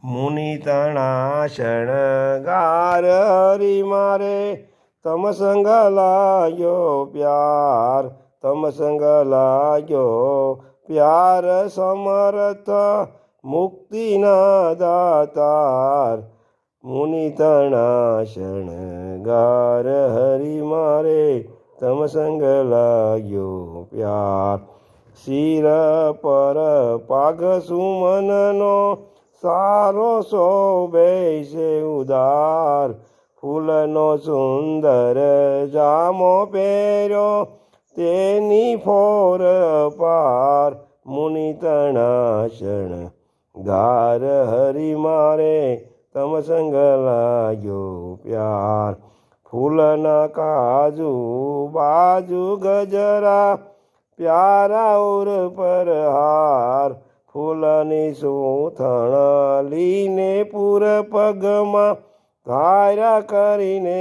મુનિ તણા શણગાર હરી મારે તમ સંગ લાગ્યો પ્યાર તમ સંગ લાગ્યો પ્યાર સમર્થ મુક્તિના દાતાર મુનિ તણા શણગાર હરી મારે તમ સંગ લાગ્યો પ્યાર શિર પર પાઘ સુમનનો સારો શોભે છે ઉદાર ફૂલનો સુંદર જામો પહેર્યો તેની ફોર પાર મુનિ તણા શણગાર હરી મારે તમ સંગ લાગ્યો પ્યાર ફૂલના કાજુ બાજુ ગજરા પ્યારા ઉર પર હાર ફૂલની સૂથણ લીને પૂર પગમાં ધાર્યા કરીને